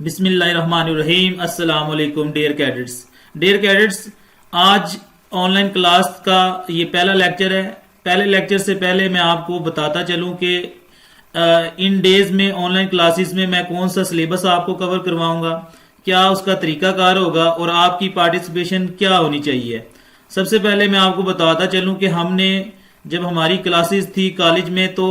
बिस्मिल्लाहिर्रहमानिर्रहीम। अस्सलाम वालेकुम डियर कैडेट्स, आज ऑनलाइन क्लास का ये पहला लेक्चर है। पहले लेक्चर से पहले मैं आपको बताता चलूं कि इन डेज में ऑनलाइन क्लासेस में मैं कौन सा सिलेबस आपको कवर करवाऊंगा, क्या उसका तरीकाकार होगा और आपकी पार्टिसिपेशन क्या होनी चाहिए। सबसे पहले मैं आपको बताता चलूं कि हमने जब हमारी क्लासेस थी कॉलेज में तो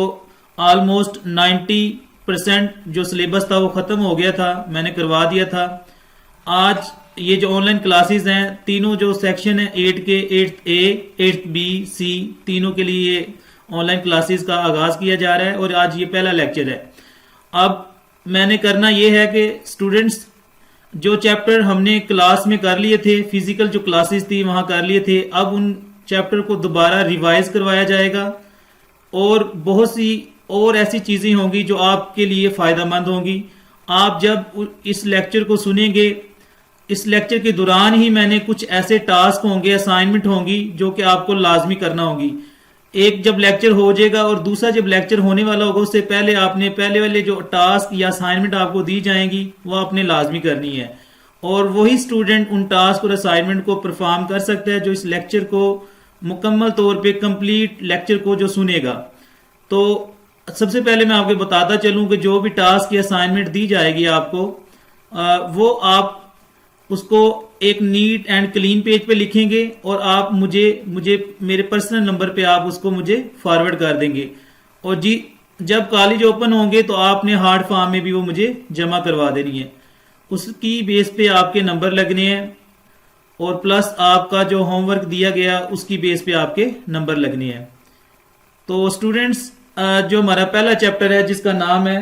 ऑलमोस्ट 90% जो सिलेबस था वो ख़त्म हो गया था, मैंने करवा दिया था। आज ये जो ऑनलाइन क्लासेस हैं, तीनों जो सेक्शन है 8 के 8th A 8th B C तीनों के लिए ऑनलाइन क्लासेस का आगाज़ किया जा रहा है और आज ये पहला लेक्चर है। अब मैंने करना ये है कि स्टूडेंट्स जो चैप्टर हमने क्लास में कर लिए थे, फिजिकल जो क्लासेस थी वहाँ कर लिए थे, अब उन चैप्टर को दोबारा रिवाइज करवाया जाएगा और बहुत सी और ऐसी चीज़ें होंगी जो आपके लिए फ़ायदेमंद होंगी। आप जब इस लेक्चर को सुनेंगे, इस लेक्चर के दौरान ही मैंने कुछ ऐसे टास्क होंगे, असाइनमेंट होंगी जो कि आपको लाजमी करना होगी। एक जब लेक्चर हो जाएगा और दूसरा जब लेक्चर होने वाला होगा उससे पहले आपने पहले वाले जो टास्क या असाइनमेंट आपको दी जाएंगी वो आपने लाजमी करनी है और वही स्टूडेंट उन टास्क और असाइनमेंट को परफॉर्म कर सकता है जो इस लेक्चर को मुकम्मल तौर पे कंप्लीट लेक्चर को जो सुनेगा। तो सबसे पहले मैं आपको बताता चलूं कि जो भी टास्क या असाइनमेंट दी जाएगी आपको वो आप उसको एक नीट एंड क्लीन पेज पे लिखेंगे और आप मुझे मेरे पर्सनल नंबर पे आप उसको मुझे फॉरवर्ड कर देंगे और जी जब कॉलेज ओपन होंगे तो आपने हार्ड फॉर्म में भी वो मुझे जमा करवा देनी है। उसकी बेस पे आपके नंबर लगने हैं और प्लस आपका जो होमवर्क दिया गया उसकी बेस पे आपके नंबर लगने हैं। तो स्टूडेंट्स जो हमारा पहला चैप्टर है जिसका नाम है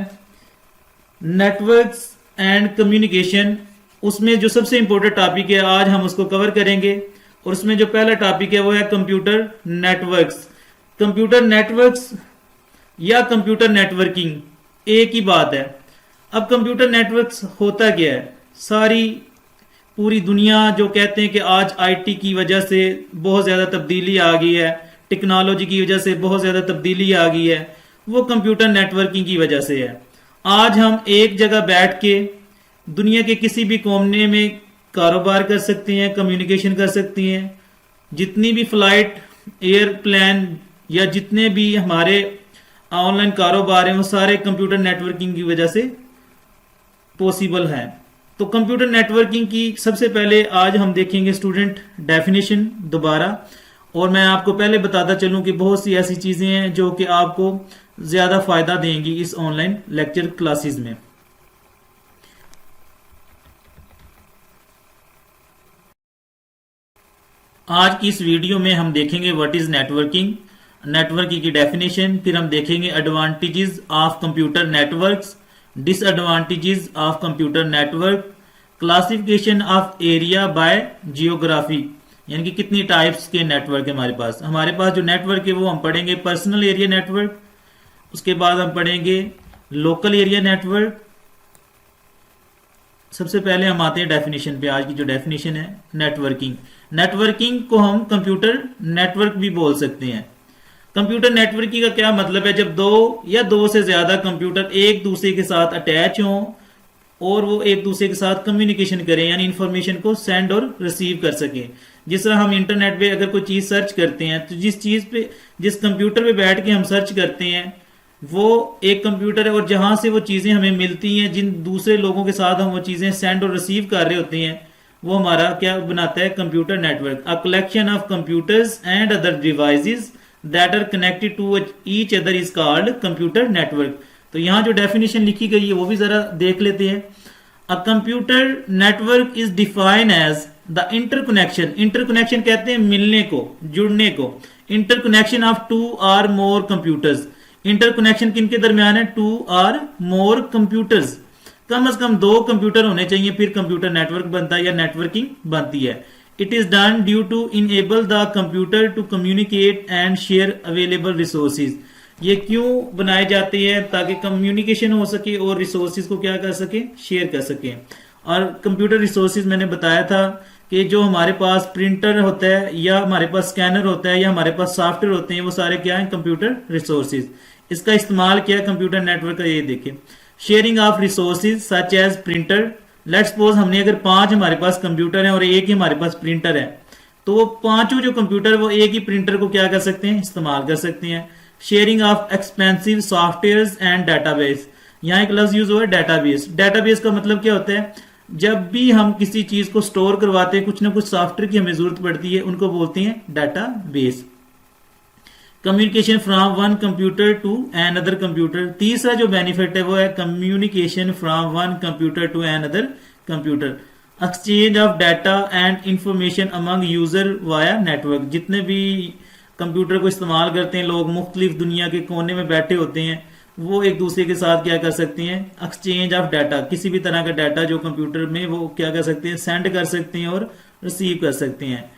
नेटवर्क्स एंड कम्युनिकेशन, उसमें जो सबसे इंपॉर्टेंट टॉपिक है आज हम उसको कवर करेंगे और उसमें जो पहला टॉपिक है वो है कंप्यूटर नेटवर्क्स। कंप्यूटर नेटवर्क्स या कंप्यूटर नेटवर्किंग एक ही बात है। अब कंप्यूटर नेटवर्क्स होता क्या है? सारी पूरी दुनिया जो कहते हैं कि आज आईटी की वजह से बहुत ज़्यादा तब्दीली आ गई है, टेक्नोलॉजी की वजह से बहुत ज़्यादा तब्दीली आ गई है, वो कंप्यूटर नेटवर्किंग की वजह से है। आज हम एक जगह बैठ के दुनिया के किसी भी कोने में कारोबार कर सकते हैं, कम्युनिकेशन कर सकते हैं। जितनी भी फ्लाइट, एयरप्लेन या जितने भी हमारे ऑनलाइन कारोबार हैं वो सारे कंप्यूटर नेटवर्किंग की वजह से पॉसिबल हैं। तो कंप्यूटर नेटवर्किंग की सबसे पहले आज हम देखेंगे स्टूडेंट डेफिनेशन दोबारा, और मैं आपको पहले बताता चलूं कि बहुत सी ऐसी चीज़ें हैं जो कि आपको ज़्यादा फ़ायदा देंगी इस ऑनलाइन लेक्चर क्लासेस में। आज की इस वीडियो में हम देखेंगे व्हाट इज़ नेटवर्किंग, नेटवर्किंग की डेफिनेशन, फिर हम देखेंगे advantages of computer networks, disadvantages of computer network, classification of area bye geography, यानी कि कितनी टाइप्स के नेटवर्क है हमारे पास जो नेटवर्क है वो हम पढ़ेंगे पर्सनल एरिया नेटवर्क, उसके बाद हम पढ़ेंगे लोकल एरिया नेटवर्क। सबसे पहले हम आते हैं डेफिनेशन पे। आज की जो डेफिनेशन है नेटवर्किंग, नेटवर्किंग को हम कंप्यूटर नेटवर्क भी बोल सकते हैं। कंप्यूटर नेटवर्किंग का क्या मतलब है? जब दो या दो से ज्यादा कंप्यूटर एक दूसरे के साथ अटैच हों और वो एक दूसरे के साथ कम्युनिकेशन करें, यानी इंफॉर्मेशन को सेंड और रिसीव कर सकें। जिस तरह हम इंटरनेट पे अगर कोई चीज सर्च करते हैं तो जिस कंप्यूटर पे बैठ के हम सर्च करते हैं वो एक कंप्यूटर है और जहां से वो चीजें हमें मिलती हैं, जिन दूसरे लोगों के साथ हम वो चीजें सेंड और रिसीव कर रहे होते हैं, वो हमारा क्या बनाता है? Computer network. A collection of computers and other devices that are connected to each other is called computer network. तो यहाँ जो डेफिनेशन लिखी गई है वो भी जरा देख लेते हैं। A computer network is defined as the interconnection, interconnection कहते हैं मिलने को, जुड़ने को, interconnection of two or more computers. Interconnection किनके दरमियान है? टू आर मोर कंप्यूटर्स, कम से कम दो कंप्यूटर होने चाहिए, फिर कंप्यूटर नेटवर्क बनता है या नेटवर्किंग बनती है। It is done due to enable the computer to communicate and share available resources. ये क्यों बनाए जाते हैं? ताकि कम्युनिकेशन हो सके और रिसोर्सेज को क्या कर सके? शेयर कर सके। और कंप्यूटर रिसोर्सेज मैंने बताया था कि जो हमारे पास प्रिंटर होता है या हमारे पास स्कैनर होता है या हमारे पास सॉफ्टवेयर होते हैं, वो सारे क्या हैं? Computer resources. इसका इस्तेमाल किया कंप्यूटर नेटवर्क का, ये देखें sharing of resources such as printer. Let's suppose हमने अगर 5 हमारे पास कंप्यूटर है और एक ही हमारे पास प्रिंटर है, तो वो पांचों जो कंप्यूटर वो एक ही प्रिंटर को क्या कर सकते हैं, इस्तेमाल कर सकते हैं। Sharing of expensive software and database. यहाँ एक लफ्ज यूज हुआ है डाटाबेस। डाटाबेस का मतलब क्या होता है, जब भी हम किसी चीज को स्टोर करवाते हैं, कुछ ना कुछ सॉफ्टवेयर की हमें जरूरत पड़ती है, उनको बोलते हैं database. Communication from one computer to another computer. तीसरा जो बेनिफिट है वो है communication from one computer to another computer. Exchange of data and information among user via network. जितने भी कंप्यूटर को इस्तेमाल करते हैं लोग, मुख्तलिफ दुनिया के कोने में बैठे होते हैं, वो एक दूसरे के साथ क्या कर सकते हैं, एक्सचेंज ऑफ डाटा, किसी भी तरह का डाटा जो कंप्यूटर में वो क्या कर सकते हैं, सेंड कर सकते हैं और रिसीव कर सकते हैं।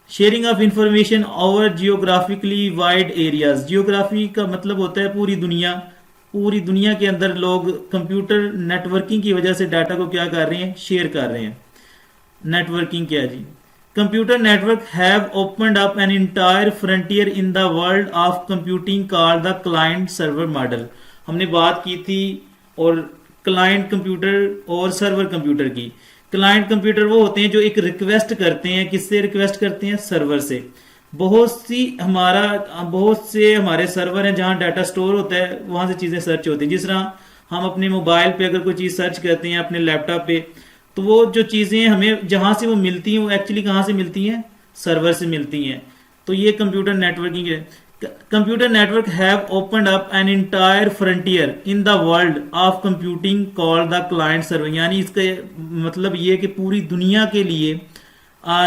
Sharing of information over geographically wide areas. Geography का मतलब होता है पूरी दुनिया। पूरी दुनिया के अंदर लोग कंप्यूटर नेटवर्किंग की वजह से डाटा को क्या कर रहे हैं, शेयर कर रहे हैं। नेटवर्किंग क्या जी, computer network have opened up an entire frontier in the world of computing called the client server model. हमने बात की थी और क्लाइंट कंप्यूटर और सर्वर कंप्यूटर की। क्लाइंट कंप्यूटर वो होते हैं जो एक रिक्वेस्ट करते हैं, किससे रिक्वेस्ट करते हैं, सर्वर से। बहुत से हमारे सर्वर हैं जहां डाटा स्टोर होता है, वहां से चीजें सर्च होती हैं। जिस तरह हम अपने मोबाइल पे अगर कोई चीज सर्च करते हैं, अपने लैपटॉप पे, तो वो जो चीजें हमें जहां से वो मिलती हैं वो एक्चुअली कहां से मिलती हैं, सर्वर से मिलती हैं। तो ये कंप्यूटर नेटवर्किंग है। Computer network have opened up an entire frontier in the world of computing called the client server. यानी इसका मतलब ये कि पूरी दुनिया के लिए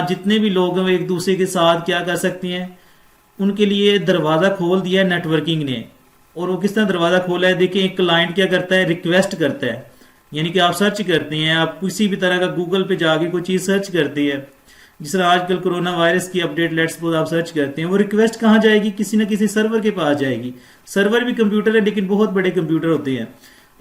जितने भी लोग हैं एक दूसरे के साथ क्या कर सकते हैं, उनके लिए दरवाजा खोल दिया है नेटवर्किंग ने। और वो किस तरह दरवाजा खोला है, देखिए एक क्लाइंट क्या करता है, रिक्वेस्ट करता है। यानी कि आप सर्च करते हैं, आप किसी भी तरह का गूगल पे जाके कोई चीज सर्च करते हैं, जिस तरह आजकल कोरोना वायरस की अपडेट लेट्स सपोज आप सर्च करते हैं, वो रिक्वेस्ट कहाँ जाएगी, किसी ना किसी सर्वर के पास जाएगी। सर्वर भी कंप्यूटर है लेकिन बहुत बड़े कंप्यूटर होते हैं,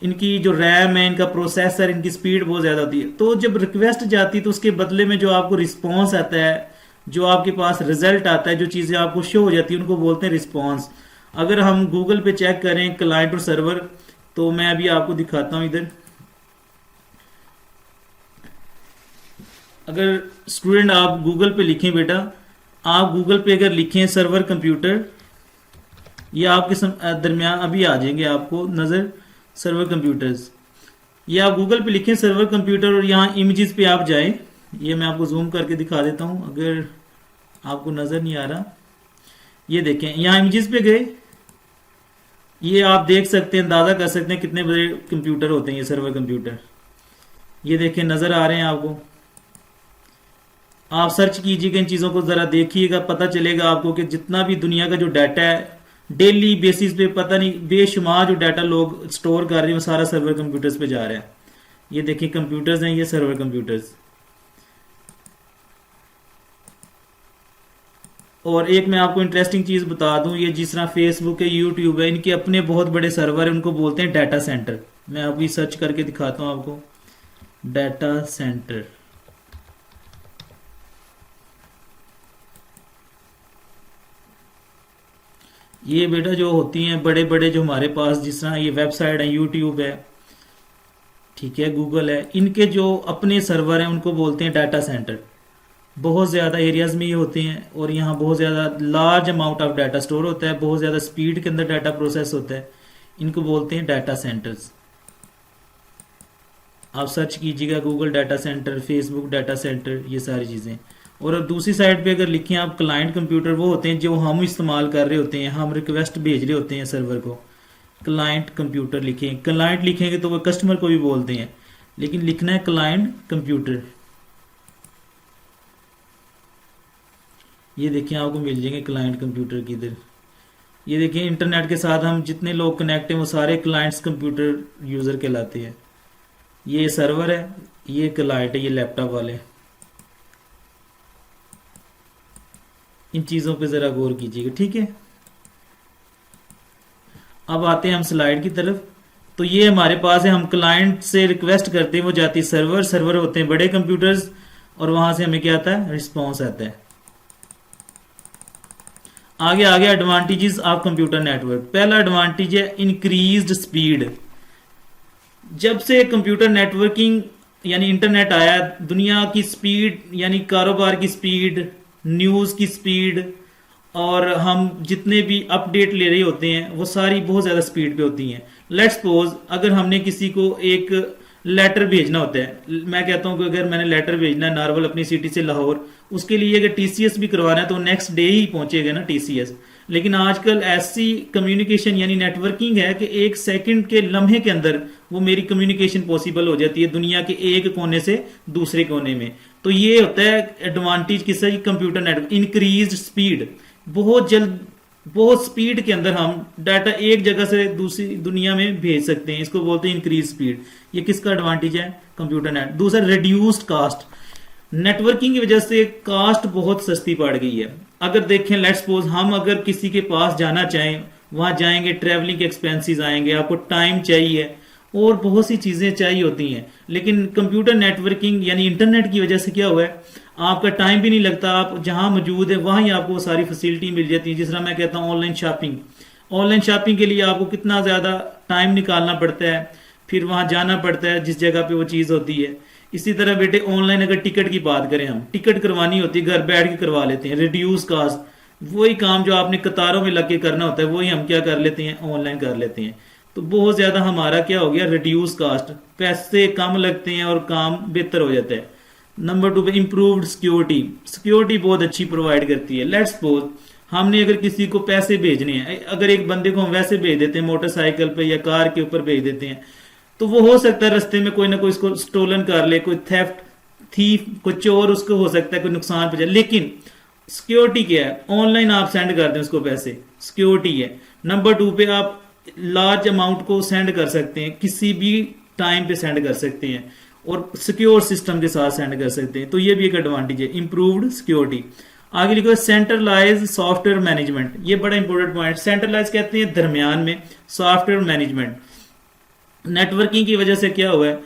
इनकी जो रैम है, इनका प्रोसेसर, इनकी स्पीड बहुत ज्यादा होती है। तो जब रिक्वेस्ट जाती है तो उसके बदले में जो आपको रिस्पॉन्स आता है, जो आपके पास रिजल्ट आता है, जो चीजें आपको शो हो जाती है, उनको बोलते हैं रिस्पॉन्स। अगर हम गूगल पे चेक करें क्लाइंट और सर्वर, तो मैं अभी आपको दिखाता हूं इधर। अगर स्टूडेंट आप गूगल पे लिखें बेटा, आप गूगल पे अगर लिखें सर्वर कंप्यूटर, ये आपके दरमियान अभी आ जाएंगे आपको नजर, सर्वर कंप्यूटर्स। ये आप गूगल पे लिखें सर्वर कंप्यूटर और यहाँ इमेजेस पे आप जाएं। ये मैं आपको जूम करके दिखा देता हूं अगर आपको नजर नहीं आ रहा। ये देखें, यहाँ इमेजेस पे गए, ये आप देख सकते हैं, अंदाजा कर सकते हैं कितने बड़े कंप्यूटर होते हैं ये सर्वर कंप्यूटर। ये देखें, नजर आ रहे हैं आपको। आप सर्च कीजिएगा, इन चीजों को जरा देखिएगा, पता चलेगा आपको कि जितना भी दुनिया का जो डाटा है डेली बेसिस पे, पता नहीं बेशुमार जो डाटा लोग स्टोर कर रहे हैं वो सारा सर्वर कंप्यूटर्स पे जा रहा है। ये देखिए कंप्यूटर्स हैं, ये सर्वर कंप्यूटर्स। और एक मैं आपको इंटरेस्टिंग चीज बता दूं, ये जिस तरह फेसबुक है, यूट्यूब है, इनके अपने बहुत बड़े सर्वर है, उनको बोलते हैं डाटा सेंटर। मैं अभी सर्च करके दिखाता हूं आपको, डाटा सेंटर। ये बेटा जो होती हैं बड़े बड़े जो हमारे पास, जिस तरह ये वेबसाइट है, यूट्यूब है, ठीक है, गूगल है, इनके जो अपने सर्वर हैं उनको बोलते हैं डाटा सेंटर। बहुत ज़्यादा एरियाज में ये होते हैं और यहाँ बहुत ज़्यादा large amount of data store होता है, बहुत ज़्यादा स्पीड के अंदर डाटा प्रोसेस होता है, इनको बोलते हैं डाटा सेंटर्स। आप सर्च कीजिएगा Google data centre, Facebook data centre, ये सारी चीज़ें। और दूसरी साइड पे अगर लिखें आप क्लाइंट कंप्यूटर, वो होते हैं जो हम इस्तेमाल कर रहे होते हैं, हम रिक्वेस्ट भेज रहे होते हैं सर्वर को। क्लाइंट कंप्यूटर लिखें, क्लाइंट लिखेंगे तो वो कस्टमर को भी बोलते हैं, लेकिन लिखना है क्लाइंट कंप्यूटर। ये देखिए आपको मिल जाएंगे क्लाइंट कंप्यूटर की इधर। ये देखिए इंटरनेट के साथ हम जितने लोग कनेक्ट हैं वो सारे क्लाइंट्स कंप्यूटर यूजर कहलाते हैं। ये सर्वर है, ये क्लाइंट है, ये लैपटॉप वाले। इन चीजों पे जरा गौर कीजिएगा, ठीक है। अब आते हैं हम स्लाइड की तरफ। तो ये हमारे पास है, हम क्लाइंट से रिक्वेस्ट करते हैं, वो जाती है सर्वर। सर्वर होते हैं बड़े कंप्यूटर्स और वहां से हमें क्या आता है, रिस्पॉन्स आता है। आगे आगे एडवांटेजेस ऑफ कंप्यूटर नेटवर्क। पहला एडवांटेज है इंक्रीज्ड स्पीड। जब से कंप्यूटर नेटवर्किंग यानी इंटरनेट आया, दुनिया की स्पीड यानी कारोबार की स्पीड, न्यूज़ की स्पीड, और हम जितने भी अपडेट ले रहे होते हैं वो सारी बहुत ज़्यादा स्पीड पे होती हैं। लेट्स सपोज अगर हमने किसी को एक लेटर भेजना होता है, मैं कहता हूँ कि अगर मैंने लेटर भेजना है नारवल अपनी सिटी से लाहौर, उसके लिए अगर टीसीएस भी करवाना है तो नेक्स्ट डे ही पहुंचेगा ना टीसीएस। लेकिन आजकल ऐसी कम्युनिकेशन यानी नेटवर्किंग है कि एक सेकंड के लम्हे के अंदर वो मेरी कम्युनिकेशन पॉसिबल हो जाती है दुनिया के एक कोने से दूसरे कोने में। तो ये होता है एडवांटेज किसका, कंप्यूटर नेटवर्क, इंक्रीज स्पीड। बहुत जल्द, बहुत स्पीड के अंदर हम डाटा एक जगह से दूसरी दुनिया में भेज सकते हैं, इसको बोलते हैं इंक्रीज स्पीड। ये किसका एडवांटेज है, कंप्यूटर नेट। दूसरा रिड्यूस्ड कास्ट, नेटवर्किंग की वजह से कास्ट बहुत सस्ती पड़ गई है। अगर देखें लेट्स सपोज हम अगर किसी के पास जाना चाहें, वहां जाएंगे, ट्रैवलिंग के एक्सपेंसेस आएंगे, आपको टाइम चाहिए और बहुत सी चीजें चाहिए होती हैं। लेकिन कंप्यूटर नेटवर्किंग यानी इंटरनेट की वजह से क्या हुआ है, आपका टाइम भी नहीं लगता, आप जहां मौजूद है वहां ही आपको सारी फैसिलिटी मिल जाती है। जिस तरह मैं कहता हूँ ऑनलाइन शॉपिंग, ऑनलाइन शॉपिंग के लिए आपको कितना ज्यादा टाइम निकालना पड़ता है, फिर वहां जाना पड़ता है जिस जगह पे वो चीज होती है। इसी तरह बेटे ऑनलाइन अगर टिकट की बात करें, हम टिकट करवानी होती है घर बैठ के करवा लेते हैं, रिड्यूस कास्ट। वही काम जो आपने कतारों में लग के करना होता है वही हम क्या कर लेते हैं, ऑनलाइन कर लेते हैं। तो बहुत ज्यादा हमारा क्या हो गया, रिड्यूस कास्ट, पैसे कम लगते हैं और काम बेहतर हो जाता है। नंबर 2 पे इम्प्रूव्ड सिक्योरिटी, सिक्योरिटी बहुत अच्छी प्रोवाइड करती है। लेट्स सपोज हमने अगर किसी को पैसे भेजने हैं, अगर एक बंदे को हम वैसे भेज देते हैं मोटरसाइकिल पे या कार के ऊपर भेज देते हैं, तो वो हो सकता है रास्ते में कोई ना कोई इसको स्टोलन कर ले, कोई थेफ्ट थीफ, कोई चोर उसको हो सकता है कोई नुकसान पहुंचे। लेकिन सिक्योरिटी क्या है, ऑनलाइन आप सेंड कर दें उसको पैसे, सिक्योरिटी है। नंबर 2 पे आप लार्ज अमाउंट को सेंड कर सकते हैं, किसी भी टाइम पे सेंड कर सकते हैं और सिक्योर सिस्टम के साथ सेंड कर सकते हैं। तो ये भी एक एडवांटेज है, इंप्रूव्ड सिक्योरिटी। आगे लिखो सेंट्रलाइज सॉफ्टवेयर मैनेजमेंट, ये बड़ा इंपॉर्टेंट पॉइंट। सेंट्रलाइज कहते हैं दरमियान में, सॉफ्टवेयर मैनेजमेंट। नेटवर्किंग की वजह से क्या हुआ है,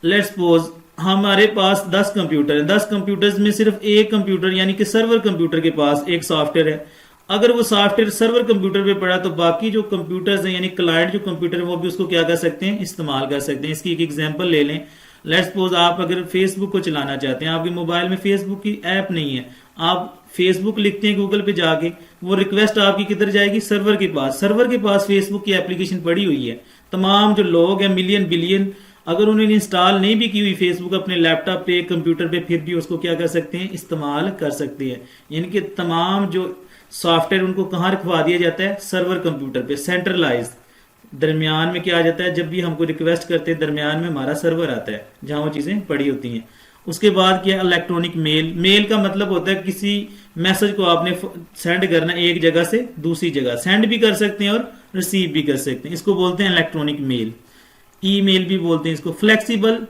लेट्स सपोज हमारे पास 10 कंप्यूटर है, 10 कंप्यूटर्स में सिर्फ एक कंप्यूटर यानी कि सर्वर कंप्यूटर के पास एक सॉफ्टवेयर है। अगर वो सॉफ्टवेयर सर्वर कंप्यूटर पे पड़ा तो बाकी जो कंप्यूटर्स हैं यानी क्लाइंट जो कंप्यूटर है वो भी उसको क्या कर सकते हैं, इस्तेमाल कर सकते हैं। इसकी एक एग्जांपल ले लें, लेट्स सपोज आप अगर फेसबुक को चलाना चाहते हैं, आपके मोबाइल में फेसबुक की ऐप नहीं है, आप फेसबुक लिखते हैं गूगल पे जाके, वो रिक्वेस्ट आपकी किधर जाएगी, सर्वर के पास। सर्वर के पास फेसबुक की एप्लीकेशन पड़ी हुई है। तमाम जो लोग हैं मिलियन बिलियन, अगर उन्होंने इंस्टॉल नहीं भी की हुई फेसबुक अपने लैपटॉप पे कंप्यूटर पे, फिर भी उसको क्या कर सकते हैं, इस्तेमाल कर सकते हैं। यानी कि तमाम जो सॉफ्टवेयर उनको कहाँ रखवा दिया जाता है, सर्वर कंप्यूटर पे, सेंट्रलाइज। दरमियान में क्या आ जाता है, जब भी हमको रिक्वेस्ट करते हैं दरमियान में हमारा सर्वर आता है जहां वो चीजें पड़ी होती हैं। उसके बाद क्या, इलेक्ट्रॉनिक मेल। मेल का मतलब होता है किसी मैसेज को आपने सेंड करना एक जगह से दूसरी जगह, सेंड भी कर सकते हैं और रिसीव भी कर सकते हैं, इसको बोलते हैं इलेक्ट्रॉनिक मेल। ईमेल भी बोलते हैं इसको। फ्लेक्सिबल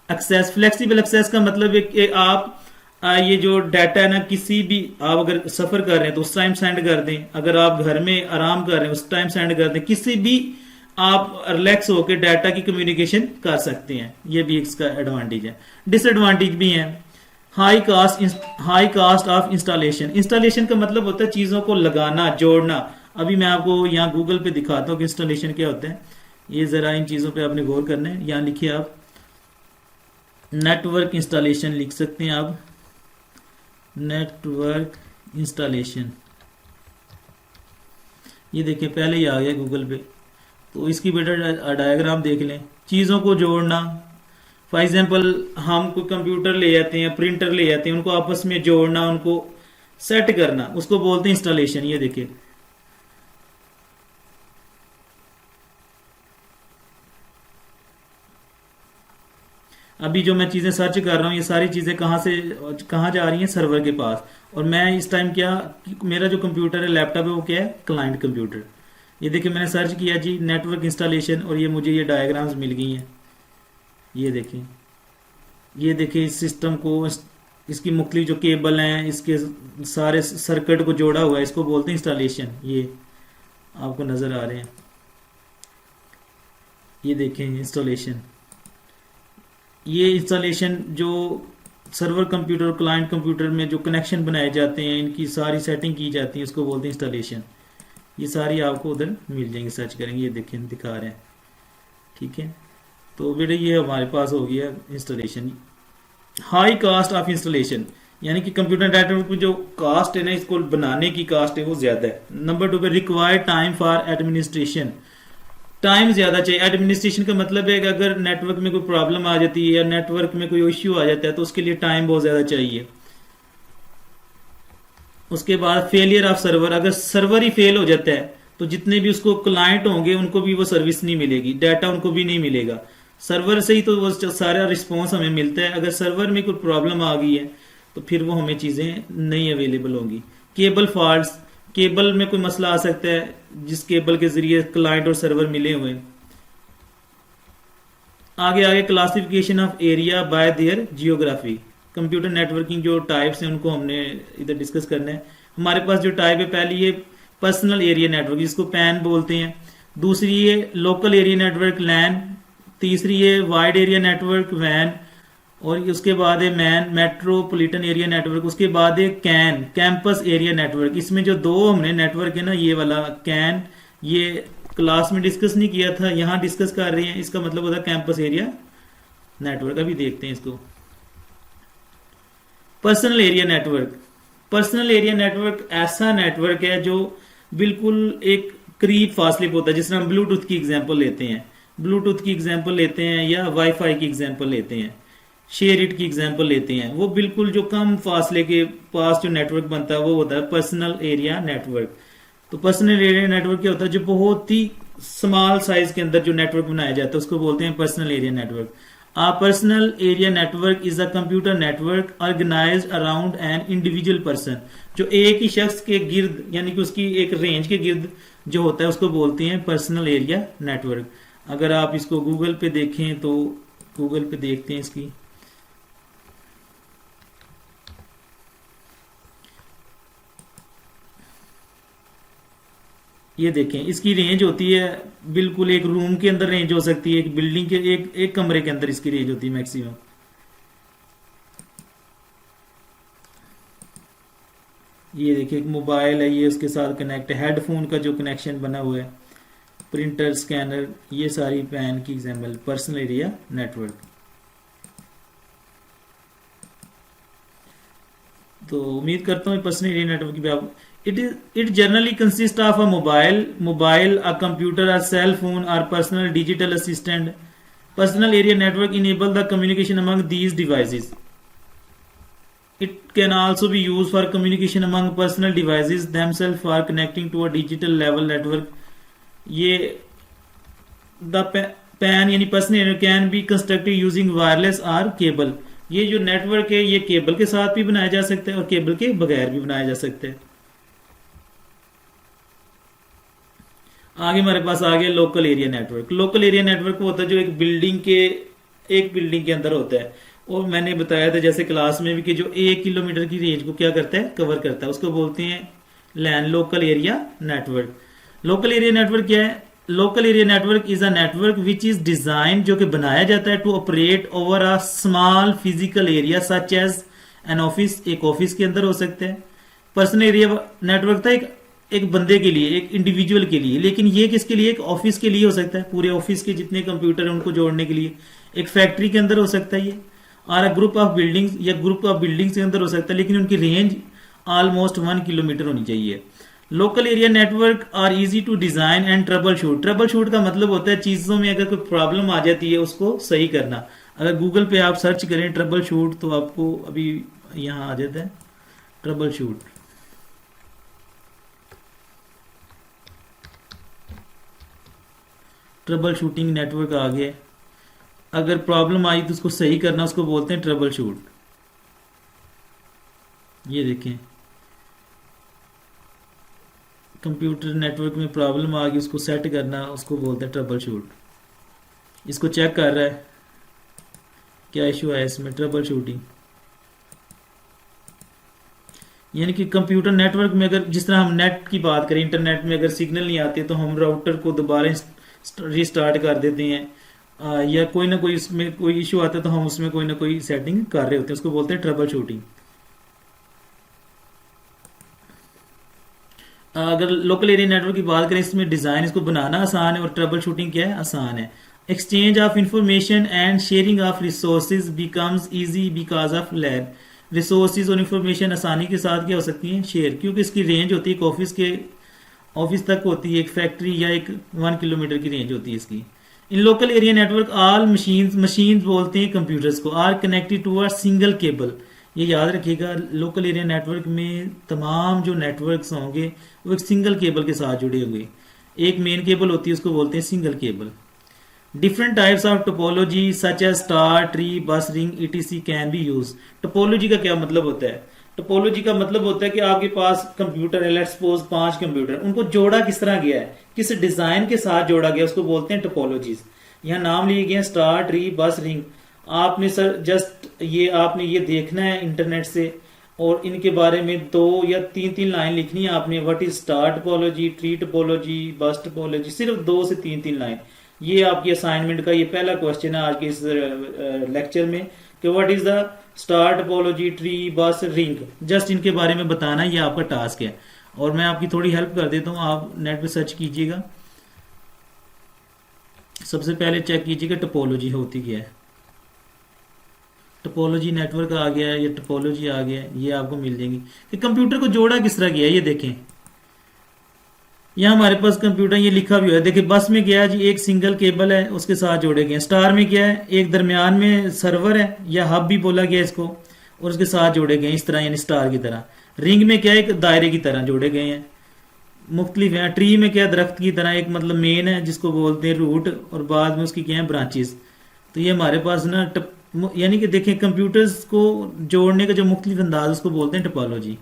एक्सेस, फ्लेक्सिबल एक्सेस का मतलब है कि आप ये जो डाटा है ना, किसी भी आप अगर सफर कर रहे हैं तो उस टाइम सेंड कर दें, अगर आप घर में आराम कर रहे हैं उस टाइम सेंड कर दें, किसी भी आप रिलैक्स होकर डाटा की कम्युनिकेशन कर सकते हैं। ये भी इसका एडवांटेज है। डिसएडवांटेज भी है, high cast of installation. Installation का मतलब होता है चीजों को लगाना, जोड़ना। अभी मैं आपको यहाँ गूगल पे दिखाता हूँ कि इंस्टॉलेशन क्या होता है। ये जरा इन चीजों पे आपने गौर करना है। यहाँ लिखिए आप नेटवर्क इंस्टॉलेशन लिख सकते हैं आप, नेटवर्क इंस्टॉलेशन। ये देखिए पहले ही आ गया गूगल पे। तो इसकी बेटा डायग्राम देख लें, चीज़ों को जोड़ना। फॉर एग्जांपल हम कोई कंप्यूटर ले जाते हैं, प्रिंटर ले जाते हैं, उनको आपस में जोड़ना, उनको सेट करना, उसको बोलते हैं इंस्टॉलेशन। ये देखिए अभी जो मैं चीज़ें सर्च कर रहा हूँ ये सारी चीज़ें कहाँ जा रही हैं, सर्वर के पास। और मैं इस टाइम क्या, मेरा जो कंप्यूटर है, लैपटॉप है, वो क्या है, क्लाइंट कंप्यूटर। ये देखिए मैंने सर्च किया जी नेटवर्क इंस्टॉलेशन और ये मुझे ये डायग्राम्स मिल गई हैं। ये देखिए इस सिस्टम को, इसकी मुख्तलिफ जो केबल हैं, इसके सारे सर्किट को जोड़ा हुआ है, इसको बोलते हैं इंस्टॉलेशन। ये आपको नज़र आ रहे हैं, ये देखें इंस्टॉलेशन। ये इंस्टॉलेशन जो सर्वर कंप्यूटर और क्लाइंट कंप्यूटर में जो कनेक्शन बनाए जाते हैं, इनकी सारी सेटिंग की जाती है, उसको बोलते हैं इंस्टॉलेशन। ये सारी आपको उधर मिल जाएंगे, सर्च करेंगे, ये देखें दिखा रहे हैं, ठीक है। तो बेटे ये हमारे पास हो गया installation. High cast of installation, यानी कि कंप्यूटर नेटवर्क की जो कास्ट है ना, इसको बनाने की कास्ट है वो ज्यादा है। नंबर 2 पे required time for administration, time ज्यादा चाहिए। एडमिनिस्ट्रेशन का मतलब है कि अगर नेटवर्क में कोई प्रॉब्लम आ जाती है या नेटवर्क में कोई इश्यू आ जाता है तो उसके लिए टाइम बहुत ज्यादा चाहिए। उसके बाद फेलियर ऑफ सर्वर, अगर सर्वर ही फेल हो जाता है तो जितने भी उसको क्लाइंट होंगे उनको भी वो सर्विस नहीं मिलेगी, डाटा उनको भी नहीं मिलेगा। सर्वर से ही तो वो सारा रिस्पॉन्स हमें मिलता है। अगर सर्वर में कोई प्रॉब्लम आ गई है तो फिर वो हमें चीजें नहीं अवेलेबल होंगी। केबल फॉल्ट, केबल में कोई मसला आ सकता है जिस केबल के जरिए क्लाइंट और सर्वर मिले हुए हैं। आगे आगे classification of area bye there geography, computer networking जो टाइप्स हैं उनको हमने इधर डिस्कस करना है। हमारे पास जो टाइप है, पहली ये पर्सनल एरिया नेटवर्क जिसको पैन बोलते हैं, दूसरी ये लोकल एरिया नेटवर्क लैन, तीसरी ये वाइड एरिया नेटवर्क वैन, और उसके बाद है मैन मेट्रोपॉलिटन एरिया नेटवर्क, उसके बाद है कैन कैंपस एरिया नेटवर्क। इसमें जो दो हमने नेटवर्क है ना, ये वाला कैन, ये क्लास में डिस्कस नहीं किया था, यहाँ डिस्कस कर रहे हैं। इसका मतलब होता है कैंपस एरिया नेटवर्क। अभी देखते हैं इसको। Personal area network, personal area network ऐसा नेटवर्क है जो बिल्कुल एक करीब फासले पर होता है। जिस तरह हम ब्लूटूथ की एग्जांपल लेते हैं, ब्लूटूथ की एग्जांपल लेते हैं या वाईफाई की एग्जांपल लेते हैं, शेयर इट की एग्जांपल लेते हैं, वो बिल्कुल जो कम फासले के पास जो नेटवर्क बनता है वो होता है पर्सनल एरिया नेटवर्क। तो पर्सनल एरिया नेटवर्क क्या होता है, जो बहुत ही स्मॉल साइज के अंदर जो नेटवर्क बनाया जाता है उसको बोलते हैं personal area network. A personal area network is a computer network organized around an individual person, जो एक ही शख्स के गिर्द यानी कि उसकी एक रेंज के गिर्द जो होता है उसको बोलते हैं पर्सनल एरिया नेटवर्क। अगर आप इसको गूगल पे देखें तो गूगल पे देखते हैं इसकी, ये देखें इसकी रेंज होती है बिल्कुल एक रूम के अंदर रेंज हो सकती है, एक बिल्डिंग के एक कमरे के अंदर इसकी रेंज होती है मैक्सिमम। ये देखिए एक मोबाइल है, ये उसके साथ कनेक्ट है, हेडफोन का जो कनेक्शन बना हुआ है, प्रिंटर, स्कैनर, ये सारी पैन की एग्जाम्पल पर्सनल एरिया नेटवर्क। तो उम्मीद करता हूँ पर्सनल एरिया नेटवर्क की आप it generally consists of a mobile, a computer, a cell phone, or personal digital assistant. Personal area network enable the communication among these devices. It can also be used for communication among personal devices themselves for connecting to a digital level network. ये the PAN यानी personal area can be constructed using wireless or cable. ये जो network है ये cable के साथ भी बनाया जा सकता है और केबल के बगैर भी बनाया जा सकता है। आगे हमारे पास आ गया local area network. Local area network वो होता है जो एक बिल्डिंग के अंदर होता है, और मैंने बताया था जैसे क्लास में भी कि जो 1 किलोमीटर की रेंज को क्या करता है, कवर करता है, उसको बोलते हैं LAN local area network. Local area network क्या है? Local area network is a network which is design, जो कि बनाया जाता है to operate over a small physical area such as an office, एक ऑफिस के अंदर हो सकता है। पर्सनल एरिया नेटवर्क था एक बंदे के लिए, एक इंडिविजुअल के लिए, लेकिन ये किसके लिए? एक ऑफिस के लिए हो सकता है, पूरे ऑफिस के जितने कंप्यूटर हैं उनको जोड़ने के लिए। एक फैक्ट्री के अंदर हो सकता है ये, और ग्रुप ऑफ बिल्डिंग्स या ग्रुप ऑफ बिल्डिंग्स के अंदर हो सकता है, लेकिन उनकी रेंज ऑलमोस्ट 1 किलोमीटर होनी चाहिए। Local area network are easy to design and trouble shoot. Troubleshoot का मतलब होता है चीजों में अगर कोई प्रॉब्लम आ जाती है उसको सही करना। अगर गूगल पे आप सर्च करें ट्रबल शूट तो आपको अभी यहाँ आ जाता है trouble shoot. Trouble shooting network आ गया। अगर प्रॉब्लम आई तो उसको सही करना, उसको बोलते हैं ट्रबल शूट। ये देखें कंप्यूटर नेटवर्क में प्रॉब्लम आ गई, उसको सेट करना, उसको बोलते हैं ट्रबल शूट। इसको चेक कर रहा है क्या इशू है इसमें, ट्रबल शूटिंग। यानी कि कंप्यूटर नेटवर्क में अगर जिस तरह हम नेट की बात करें, इंटरनेट में अगर सिग्नल नहीं आते तो हम राउटर को दोबारा रिस्टार्ट कर देते हैं, या कोई ना कोई इसमें कोई इशू आता है तो हम उसमें कोई ना कोई सेटिंग कर रहे होते हैं, उसको बोलते हैं ट्रबल शूटिंग। अगर लोकल एरिया नेटवर्क की बात करें, इसमें डिजाइन इसको बनाना आसान है और ट्रबल शूटिंग क्या है, आसान है। Exchange of information and sharing of resources becomes easy because of LAN. Resources और इंफॉर्मेशन आसानी के साथ क्या हो सकती हैं, शेयर, क्योंकि इसकी रेंज होती है एक ऑफिस तक होती है, एक फैक्ट्री या एक 1 किलोमीटर की रेंज होती है इसकी. In local area network all machine बोलते हैं कंप्यूटर्स को, are connected to a single cable. ये याद रखिएगा, लोकल एरिया नेटवर्क में तमाम जो नेटवर्क्स होंगे वो एक सिंगल केबल के साथ जुड़े होंगे. एक मेन केबल होती है, उसको बोलते हैं single cable. Different types of topology such as star, tree, bus, ring etc can be use. Topology का क्या मतलब होता है? टोपोलॉजी का मतलब होता है कि आपके पास कंप्यूटर है, लेट्स सपोज 5 कंप्यूटर, उनको जोड़ा किस तरह गया है, किस डिजाइन के साथ जोड़ा गया, उसको बोलते हैं टोपोलॉजीज. यहाँ नाम लिए गए स्टार, ट्री, बस, रिंग. आपने सर जस्ट आपने ये देखना है इंटरनेट से और इनके बारे में 2 या 3 लाइन लिखनी है आपने. What is star topology, tree topology, बस टोपोलॉजी, सिर्फ 2 से 3 लाइन. ये आपकी असाइनमेंट का ये पहला क्वेश्चन है आज के इस लेक्चर में कि what is the star topology, tree, bus, ring. Just इनके बारे में बताना, ये आपका टास्क है. और मैं आपकी थोड़ी हेल्प कर देता हूँ, आप नेट पे सर्च कीजिएगा. सबसे पहले चेक कीजिएगा टोपोलॉजी होती क्या है. टोपोलॉजी नेटवर्क आ गया है, ये टोपोलॉजी आ गया है, ये आपको मिल जाएंगी. कि कंप्यूटर को जोड़ा किस तरह गया है, ये देखें. यहाँ हमारे पास कंप्यूटर ये लिखा भी हुआ है, देखिए. बस में क्या है जी, एक सिंगल केबल है, उसके साथ जोड़े गए. स्टार में क्या है, एक दरमियान में सर्वर है या हब भी बोला गया इसको, और उसके साथ जोड़े गए इस तरह, यानी स्टार की तरह. रिंग में क्या है, एक दायरे की तरह जोड़े गए हैं, मुख्तलिफ है. ट्री में क्या है, दरख्त की तरह, एक मतलब मेन है जिसको बोलते हैं रूट, और बाद में उसकी क्या है, ब्रांचेस. तो ये हमारे पास ना यानी कि देखें, कंप्यूटर्स को जोड़ने का जो मुख्तलिफ अंदाज उसको बोलते हैं टोपोलॉजी.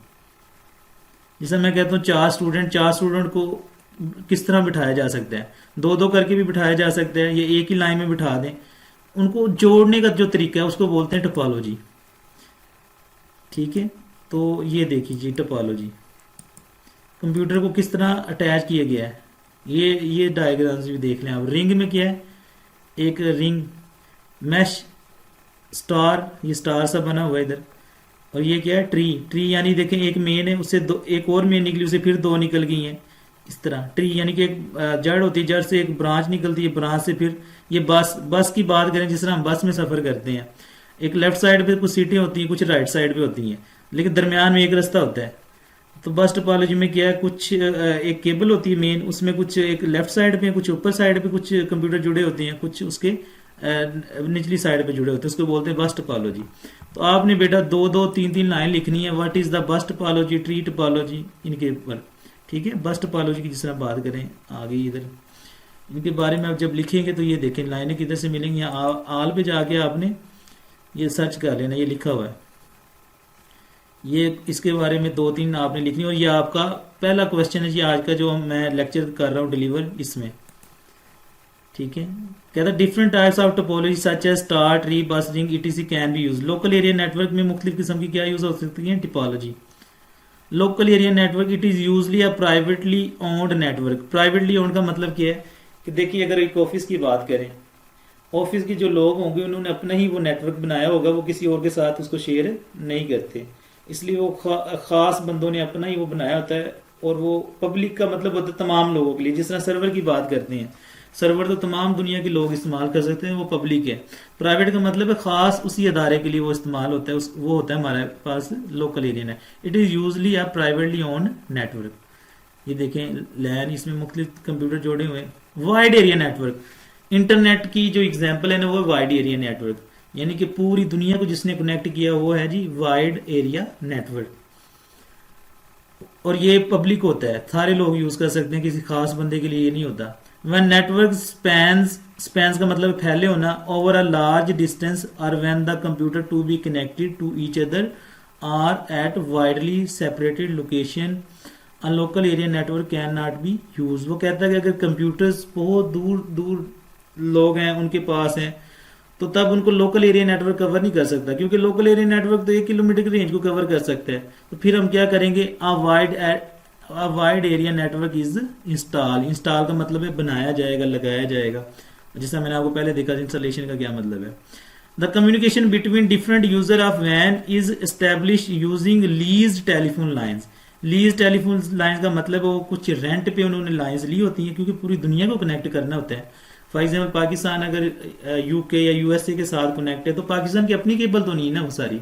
जैसे मैं कहता हूँ 4 स्टूडेंट को किस तरह बिठाया जा सकता है, 2-2 करके भी बिठाया जा सकता है, ये एक ही लाइन में बिठा दें. उनको जोड़ने का जो तरीका है उसको बोलते हैं टोपोलॉजी. ठीक है, तो ये देखिए टोपोलॉजी, कंप्यूटर को किस तरह अटैच किया गया है. ये डायग्राम्स भी देख लें आप. रिंग में क्या है, एक रिंग, मैश, स्टार, ये स्टार सा बना हुआ है इधर. और ये क्या है, ट्री यानी देखें एक मेन है, उससे एक और मेन निकली, उससे फिर 2 निकल गई हैं इस तरह. ट्री यानी कि एक जड़ होती है, जड़ से एक ब्रांच निकलती है, ब्रांच से फिर ये बस की बात करें, जिस तरह हम बस में सफर करते हैं, एक लेफ्ट साइड पे कुछ सीटें होती हैं, कुछ राइट साइड पे होती हैं, लेकिन दरमियान में एक रास्ता होता है. तो बस टोपोलॉजी में क्या है, कुछ एक केबल होती है मेन, उसमें कुछ एक लेफ्ट साइड पे, कुछ ऊपर साइड पे कुछ कंप्यूटर जुड़े होते हैं, कुछ उसके निचली साइड पे जुड़े होते हैं, उसको बोलते हैं बस टोपोलॉजी. तो आपने बेटा 2-2, 3-3 लाइन लिखनी है. What is the bus topology, tree topology, इनके ऊपर. ठीक है, बस टोपोलॉजी की जिस तरह बात करें आ गई इधर, इनके बारे में आप जब लिखेंगे तो ये देखें लाइनें किधर से मिलेंगी. यहाँ आल पे जाके आपने ये सर्च कर लेना, ये लिखा हुआ है, ये इसके बारे में 2-3 आपने लिखनी. और ये आपका पहला क्वेश्चन है जी आज का, जो मैं लेक्चर कर रहा हूँ डिलीवर इसमें. ठीक है, कहता है different types of topology such as star, tree, bus, ring etc can be use. Local area network में मुख्तलिफ किस्म की क्या यूज हो सकती है, topology. Local area network it is usually a privately owned network. Privately owned का मतलब क्या है कि देखिए, अगर एक ऑफिस की बात करें, ऑफिस के जो लोग होंगे उन्होंने अपना ही वो नेटवर्क बनाया होगा, वो किसी और के साथ उसको शेयर नहीं करते, इसलिए वो खास बंदों ने अपना ही वो बनाया होता है. और वो पब्लिक का मतलब होता है तमाम लोगों के लिए. जिस तरह सर्वर की बात करते हैं, सर्वर तो तमाम दुनिया के लोग इस्तेमाल कर सकते हैं, वो पब्लिक है. प्राइवेट का मतलब है खास उसी अदारे के लिए वो इस्तेमाल होता है, वो होता है हमारे पास local area net. It is usually a privately owned network. ये देखें लैन, इसमें मुख्तलिफ कंप्यूटर जोड़े हुए हैं. वाइड एरिया नेटवर्क, इंटरनेट की जो एग्जाम्पल है ना, वो वाइड एरिया नेटवर्क, यानी कि पूरी दुनिया को जिसने कनेक्ट किया वो है जी वाइड एरिया नेटवर्क. और ये पब्लिक होता है, सारे लोग यूज कर सकते हैं, किसी खास बंदे के लिए ये नहीं होता. When network spans का मतलब फैले होना over a large distance, or when the computer to be connected to each other are at widely separated location, a local area network cannot be used. वो कहता है कि अगर कंप्यूटर्स बहुत दूर दूर लोग हैं उनके पास हैं तो तब उनको लोकल एरिया नेटवर्क कवर नहीं कर सकता, क्योंकि लोकल एरिया नेटवर्क तो 1 किलोमीटर की रेंज को कवर कर सकता है. तो फिर हम क्या करेंगे, wide area network is install का मतलब है बनाया जाएगा, लगाया जाएगा. जैसा मैंने आपको पहले देखा इंस्टॉलेशन का क्या मतलब है. The communication between different user of वैन is establish using leased telephone lines. Lease telephone lines का मतलब वो कुछ रेंट पे उन्होंने लाइंस ली होती हैं, क्योंकि पूरी दुनिया को कनेक्ट करना होता है. फॉर एग्जाम्पल पाकिस्तान अगर यूके या यूएसए के साथ कनेक्ट है तो पाकिस्तान की अपनी केबल तो नहीं है ना वो सारी,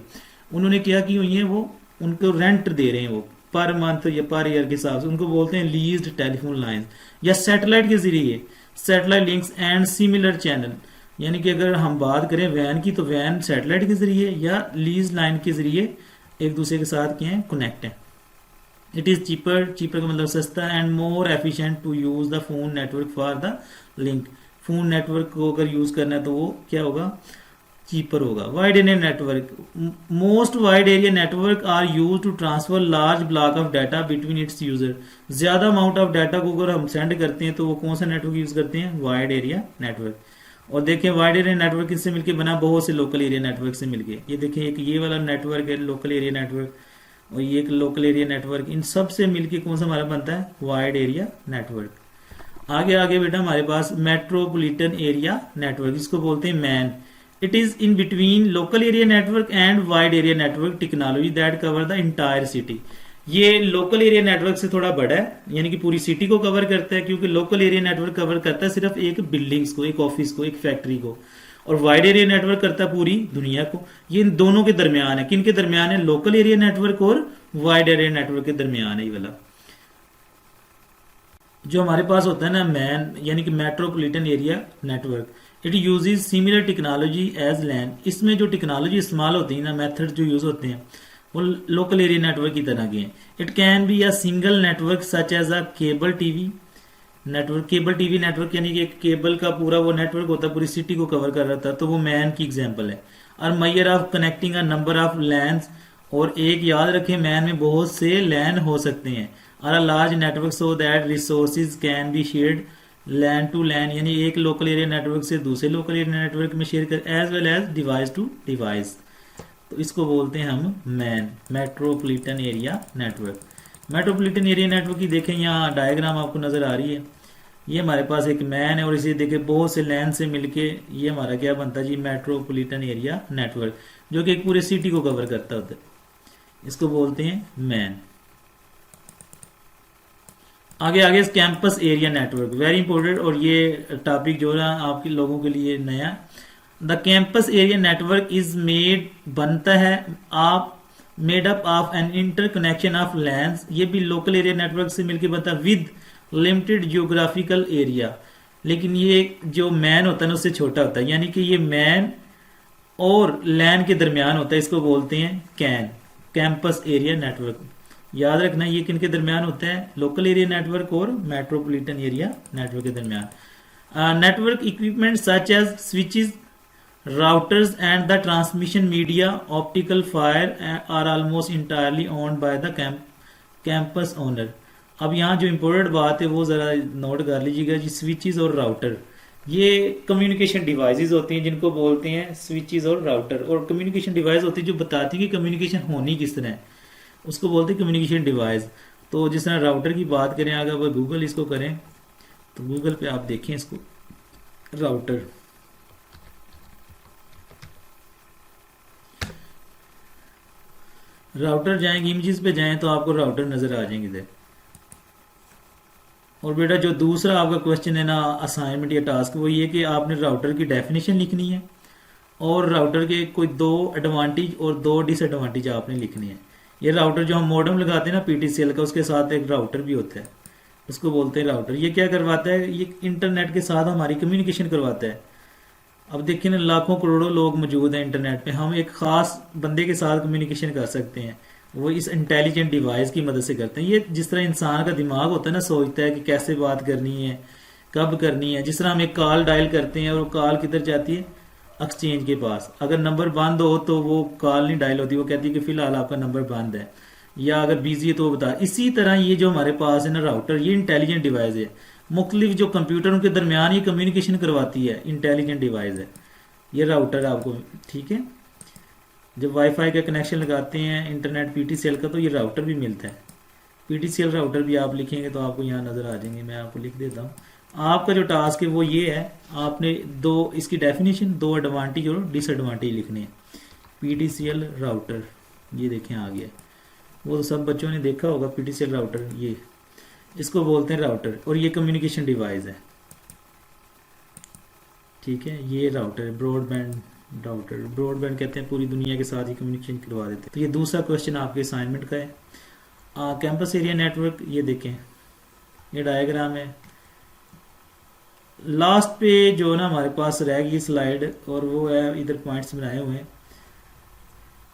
उन्होंने क्या की हुई है, वो उनको रेंट दे रहे हैं वो पर मंथ या पर ईयर के हिसाब से, उनको बोलते हैं लीज्ड टेलीफोन लाइन या सैटेलाइट के जरिए satellite links and similar channel. यानी कि अगर हम बात करें वैन की तो वैन सैटेलाइट के जरिए या लीज लाइन के जरिए एक दूसरे के साथ क्या है, कनेक्ट है। इट इज चीपर, चीपर का मतलब सस्ता, and more efficient to use the phone network for the link. Phone network को अगर यूज करना है तो वो क्या होगा, चीपर होगा। Wide area network, most wide area network are use to transfer large block of data between its user. ज्यादा अमाउंट ऑफ डाटा को अगर हम सेंड करते हैं तो वो कौन सा नेटवर्क यूज करते हैं, वाइड एरिया नेटवर्क। और देखिए वाइड एरिया नेटवर्क किससे मिलके बना, बहुत से लोकल एरिया नेटवर्क से मिलके। ये देखिए एक ये वाला नेटवर्क है लोकल एरिया नेटवर्क, और ये एक लोकल एरिया नेटवर्क, इन सब से मिलके कौन सा हमारा बनता है, वाइड एरिया नेटवर्क। आगे आगे बेटा हमारे पास मेट्रोपॉलिटन एरिया नेटवर्क, इसको बोलते हैं man. It is in between local area network and wide area network technology that cover the entire city. ये लोकल एरिया नेटवर्क से थोड़ा बड़ा है, यानी कि पूरी सिटी को कवर करता है, क्योंकि लोकल एरिया नेटवर्क कवर करता है सिर्फ एक बिल्डिंग्स को, एक ऑफिस को, एक फैक्ट्री को, और वाइड एरिया नेटवर्क करता है पूरी दुनिया को। ये इन दोनों के दरमियान है, किन के दरमियान है, लोकल एरिया नेटवर्क और वाइड एरिया नेटवर्क के दरमियान है ये वाला। जो हमारे पास होता है ना मैन, यानी कि metropolitan area network, it uses similar technology as LAN. इसमें जो टेक्नोलॉजी इस्तेमाल होती है ना, मेथड जो यूज होते हैं वो लोकल एरिया नेटवर्क की तरह के हैं। It can be a single network such as a cable TV network. Cable TV network यानी कि एक केबल का पूरा वो नेटवर्क होता है, पूरी सिटी को कवर कर रहा था, तो वो मैन की एग्जांपल है। और mayor of connecting a number of LANs, और एक याद रखें मैन में बहुत से लैन हो सकते हैं। और a large network so that resources can be shared LAN to LAN, यानी एक लोकल एरिया नेटवर्क से दूसरे लोकल एरिया नेटवर्क में शेयर कर, as well as device to device. तो इसको बोलते हैं हम MAN, metropolitan area network. Metropolitan area network की देखें यहाँ डायग्राम आपको नजर आ रही है, ये हमारे पास एक मैन है और इसे देखे बहुत से लैन से मिलके ये हमारा क्या बनता है जी, मेट्रोपॉलिटन एरिया नेटवर्क, जो कि एक पूरे सिटी को कवर करता होता है, इसको बोलते हैं मैन। आगे आगे campus area network, very important, और ये टॉपिक जो है आपके लोगों के लिए नया। The campus area network is made, बनता है आप, made up of an interconnection of LANs, ये भी लोकल एरिया नेटवर्क से मिलकर बनता है, विद लिमिटेड जियोग्राफिकल एरिया। लेकिन ये जो मैन होता है ना उससे छोटा होता है, यानी कि ये मैन और लैन के दरमियान होता है, इसको बोलते हैं कैन, कैंपस एरिया नेटवर्क। याद रखना ये किन के दरमियान होता है, लोकल एरिया नेटवर्क और मेट्रोपॉलिटन एरिया नेटवर्क के दरमियान। Network equipment such as switches, routers and the transmission media optical fibre are almost entirely owned by the campus owner. अब यहाँ जो इम्पोर्टेंट बात है वो जरा नोट कर लीजिएगा जी, स्विचेस और राउटर, ये कम्युनिकेशन डिवाइसेस होती हैं जिनको बोलते हैं स्विचेस और राउटर। और कम्युनिकेशन डिवाइस होती है जो बताती है कि कम्युनिकेशन होनी किस तरह है, उसको बोलते हैं कम्युनिकेशन डिवाइस। तो जिस तरह राउटर की बात करें, अगर वह गूगल इसको करें तो गूगल पे आप देखें इसको, राउटर, राउटर जाएंगे, इमेजेस पे जाएं तो आपको राउटर नजर आ जाएंगे इधर। और बेटा जो दूसरा आपका क्वेश्चन है ना असाइनमेंट या टास्क, वो ये कि आपने राउटर की डेफिनेशन लिखनी है और राउटर के कोई 2 एडवांटेज और 2 डिसएडवांटेज आपने लिखनी है। ये राउटर जो हम मॉडेम लगाते हैं ना पीटीसीएल का, उसके साथ एक राउटर भी होता है, उसको बोलते हैं राउटर। ये क्या करवाता है, ये इंटरनेट के साथ हमारी कम्युनिकेशन करवाता है। अब देखिए ना लाखों करोड़ों लोग मौजूद हैं इंटरनेट पे, हम एक खास बंदे के साथ कम्युनिकेशन कर सकते हैं, वो इस इंटेलिजेंट डिवाइस की मदद से करते हैं। ये जिस तरह इंसान का दिमाग होता है ना, सोचता है कि कैसे बात करनी है, कब करनी है। जिस तरह हम एक कॉल डायल करते हैं और वो कॉल किधर जाती है, एक्सचेंज के पास। अगर नंबर बंद हो तो वो कॉल नहीं डायल होती, वो कहती है कि फिलहाल आपका नंबर बंद है, या अगर बिजी है तो वो बता। इसी तरह ये जो हमारे पास है ना राउटर, ये इंटेलिजेंट डिवाइस है, मुख्तलिफ जो कंप्यूटरों के दरमियान ये कम्युनिकेशन करवाती है, इंटेलिजेंट डिवाइस है ये राउटर आपको, ठीक है। जब वाईफाई का कनेक्शन लगाते हैं इंटरनेट पीटीसीएल का, तो ये राउटर भी मिलता है, पीटीसीएल राउटर भी आप लिखेंगे तो आपको यहाँ नजर आ जाएंगे। मैं आपको लिख देता हूँ। आपका जो टास्क है वो ये है, आपने 2 इसकी डेफिनेशन, 2 एडवांटेज और डिसएडवांटेज लिखने हैं। पीटीसीएल राउटर, ये देखें आ गया, वो तो सब बच्चों ने देखा होगा पीटीसीएल राउटर, ये इसको बोलते हैं राउटर, और ये कम्युनिकेशन डिवाइस है। ठीक है, ये राउटर है, ब्रॉडबैंड राउटर, ब्रॉडबैंड कहते हैं पूरी दुनिया के साथ ही कम्युनिकेशन करवा देते हैं। तो ये दूसरा क्वेश्चन आपके असाइनमेंट का है। कैंपस एरिया नेटवर्क, ये देखें, ये डायग्राम है। लास्ट पे जो ना हमारे पास रह गई स्लाइड, और वो है, इधर पॉइंट्स बनाए हुए हैं।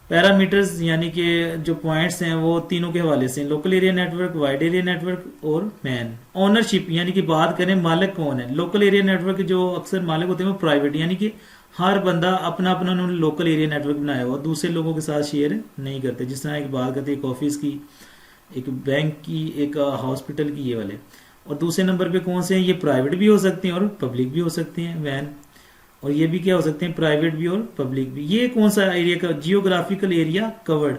पैरामीटर्स यानी कि जो पॉइंट्स हैं वो तीनों के हवाले से, local area network, wide area network और मैन। ओनरशिप यानी कि बात करें मालिक कौन है, लोकल एरिया नेटवर्क जो अक्सर मालिक होते हैं वो प्राइवेट, यानी कि हर बंदा अपना अपना उन्होंने लोकल एरिया नेटवर्क बनाया हुआ, दूसरे लोगों के साथ शेयर नहीं करते। जिस तरह एक बात करते हैं एक ऑफिस की, एक बैंक की, एक हॉस्पिटल की, ये वाले। और दूसरे नंबर पे कौन से हैं, ये प्राइवेट भी हो सकते हैं और पब्लिक भी हो सकते हैं, वैन। और ये भी क्या हो सकते हैं, प्राइवेट भी और पब्लिक भी। ये कौन सा एरिया का, geographical area covered,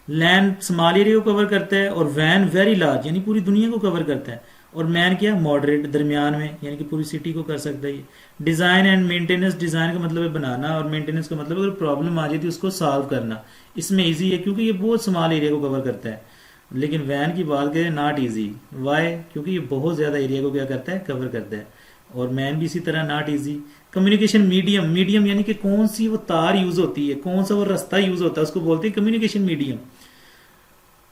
land small area को कवर करता है, और वैन वेरी लार्ज यानी पूरी दुनिया को कवर करता है, और मैन क्या, मॉडरेट दरमियान में, यानी कि पूरी सिटी को कर सकता है ये। डिजाइन एंड मेंटेनेंस, डिजाइन का मतलब है बनाना, और मेंटेनेंस का मतलब अगर प्रॉब्लम आ जाती है उसको सॉल्व करना। इसमें इजी है क्योंकि ये बहुत स्मॉल एरिया को कवर करता है। लेकिन वैन की बात करें, नॉट इजी। वाई? क्योंकि ये बहुत ज्यादा एरिया को क्या करता है, कवर करता है। और मैन भी इसी तरह, not easy. Communication medium, medium यानी कि कौन सी वो तार यूज होती है, कौन सा वो रास्ता यूज होता है, उसको बोलते हैं कम्युनिकेशन मीडियम।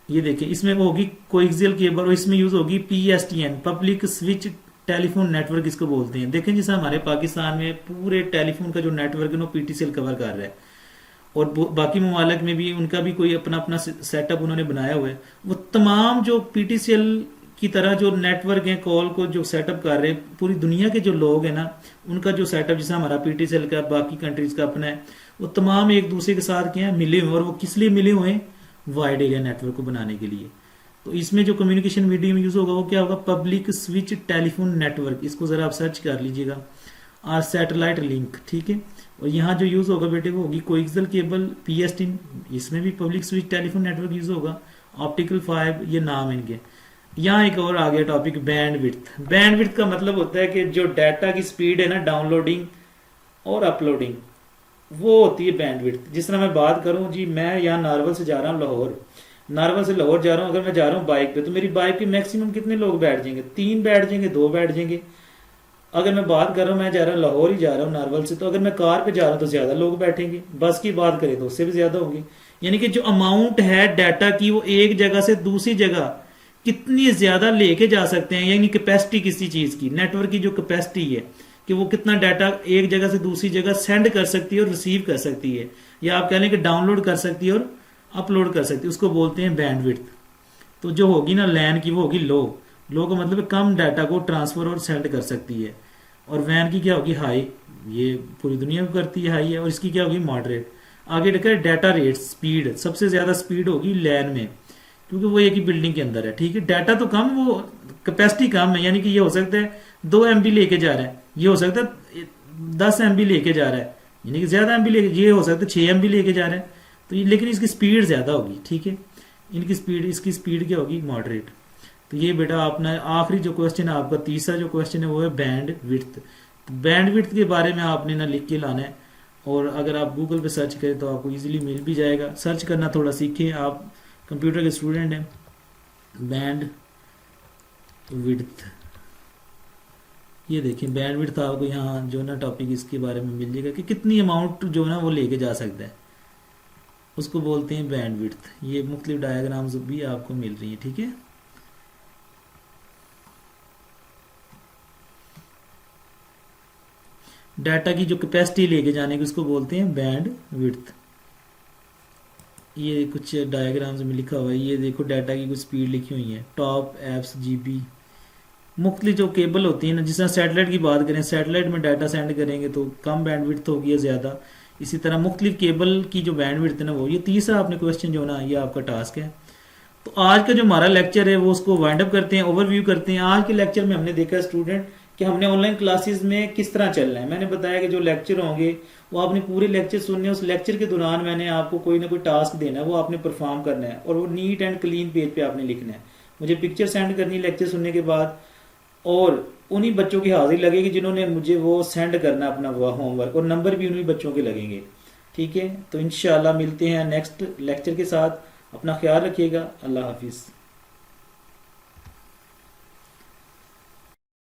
ये देखिए, इसमें वो होगी कोएक्सियल केबल, और इसमें यूज होगी PSTN, public switch telephone network इसको बोलते हैं। देखें जैसे हमारे पाकिस्तान में पूरे टेलीफोन का जो नेटवर्क है वो पीटीसीएल कवर कर रहा है, और बाकी ममालिक में भी उनका भी कोई अपना अपना सेटअप उन्होंने बनाया हुआ है। वो तमाम जो पीटीसीएल की तरह जो नेटवर्क है, कॉल को जो सेटअप कर रहे हैं, पूरी दुनिया के जो लोग हैं ना, उनका जो सेटअप जैसे हमारा पीटीसीएल का, बाकी कंट्रीज का अपना है, वो तमाम एक दूसरे के साथ क्या है, मिले हुए हैं। और वो किस लिए मिले हुए हैं, वाइड एरिया नेटवर्क को बनाने के लिए। तो इसमें जो कम्युनिकेशन मीडियम यूज होगा वो क्या होगा, पब्लिक स्विच टेलीफोन नेटवर्क। इसको जरा आप सर्च कर लीजिएगा, और सैटेलाइट लिंक, ठीक है। और यहाँ जो यूज होगा बेटे वो होगी कोएक्सियल केबल, पीएसटी, इसमें भी public switch telephone network use होगा, ऑप्टिकल फाइबर, ये नाम है इनके। यहाँ एक और आ गया टॉपिक, बैंडविड्थ। बैंडविड्थ का मतलब होता है कि जो डाटा की स्पीड है ना, डाउनलोडिंग और अपलोडिंग, वो होती है बैंडविड्थ। जिस तरह मैं बात करूं जी, मैं यहाँ नारवल से जा रहा हूँ लाहौर, नारवल से लाहौर जा रहा हूँ, अगर मैं जा रहा हूँ बाइक पे, तो मेरी बाइक पे मैक्सिमम कितने लोग बैठ जाएंगे, 3 बैठ जाएंगे, 2 बैठ जाएंगे। अगर मैं बात कर रहा हूँ, मैं जा रहा हूँ लाहौर ही जा रहा हूँ नारवल से, तो अगर मैं कार पे जा रहा हूँ तो ज्यादा लोग बैठेंगे। बस की बात करें तो उससे भी ज्यादा होंगे। यानी कि जो अमाउंट है डाटा की, वो एक जगह से दूसरी जगह कितनी ज्यादा लेके जा सकते हैं, यानी कैपेसिटी किसी चीज की, नेटवर्क की जो कैपेसिटी है कि वो कितना डाटा एक जगह से दूसरी जगह सेंड कर सकती है और रिसीव कर सकती है, या आप कह लें कि डाउनलोड कर सकती है और अपलोड कर सकती है, उसको बोलते हैं बैंडविड्थ। तो जो होगी ना लैन की, वो होगी लो। लो का मतलब कम डाटा को ट्रांसफर और सेंड कर सकती है। और वैन की क्या होगी, हाई, ये पूरी दुनिया को करती है, हाई है। और इसकी क्या होगी, मॉडरेट। आगे देखा डाटा रेट, स्पीड, सबसे ज्यादा स्पीड होगी लैन में, क्योंकि वो एक ही बिल्डिंग के अंदर है, ठीक है। डाटा तो कम, वो कैपेसिटी कम है, यानी कि ये हो सकता है 2 MB लेके जा रहा है, ये हो सकता है 10 MB लेके जा रहा है, यानी कि ज्यादा MB लेके, ये हो सकता है 6 MB लेके जा रहा है, तो ये, लेकिन इसकी स्पीड ज्यादा होगी, ठीक है। इनकी स्पीड, इसकी स्पीड क्या होगी, मॉडरेट। तो ये बेटा अपना आखिरी जो क्वेश्चन है आपका, तीसरा जो क्वेश्चन है वो है बैंड विड्थ। बैंड विड्थ के बारे में आपने ना लिख के लाना है, और अगर आप गूगल पे सर्च करें तो आपको इजीली मिल भी जाएगा। सर्च करना थोड़ा सीखें, आप कंप्यूटर के स्टूडेंट हैं। बैंड विड्थ, ये देखिए बैंड विड्थ आपको यहाँ जो ना टॉपिक इसके बारे में मिल जाएगा कि कितनी अमाउंट जो ना वो लेके जा सकता है, उसको बोलते हैं बैंड विड्थ। ये मुख्तलिफ डायग्राम्स भी आपको मिल रही है, ठीक है। डाटा की जो कैपेसिटी लेके जाने की उसको बोलते हैं बैंड विड्थ। ये कुछ डायग्राम्स में लिखा हुआ है, ये देखो डाटा की कुछ स्पीड लिखी हुई है, टॉप एप्स GB। मुख्तलिफ जो केबल होती है ना, जिस तरह सैटेलाइट की बात करें, सैटेलाइट में डाटा सेंड करेंगे तो कम बैंडविड्थ होगी या ज्यादा। इसी तरह मुख्तलिफ केबल की जो बैंडविड्थ है ना वो, ये तीसरा आपने क्वेश्चन जो ना, ये आपका टास्क है। तो आज का जो हमारा लेक्चर है वो उसको वाइंड अप करते हैं, ओवरव्यू करते हैं। आज के लेक्चर में हमने देखा स्टूडेंट कि हमने ऑनलाइन क्लासेस में किस तरह चलना है। मैंने बताया कि जो लेक्चर होंगे वो आपने पूरे लेक्चर सुनने, उस लेक्चर के दौरान मैंने आपको कोई ना कोई टास्क देना है, वो आपने परफॉर्म करना है, और वो नीट एंड क्लीन पेज पे आपने लिखना है। मुझे पिक्चर सेंड करनी है लेक्चर सुनने के बाद, और उन्हीं बच्चों की हाजिरी लगेगी जिन्होंने मुझे वो सेंड करना अपना होमवर्क, और नंबर भी उन्हीं बच्चों के लगेंगे, ठीक है। तो इंशाल्लाह मिलते हैं नेक्स्ट लेक्चर के साथ। अपना ख्याल रखिएगा। अल्लाह हाफिज़।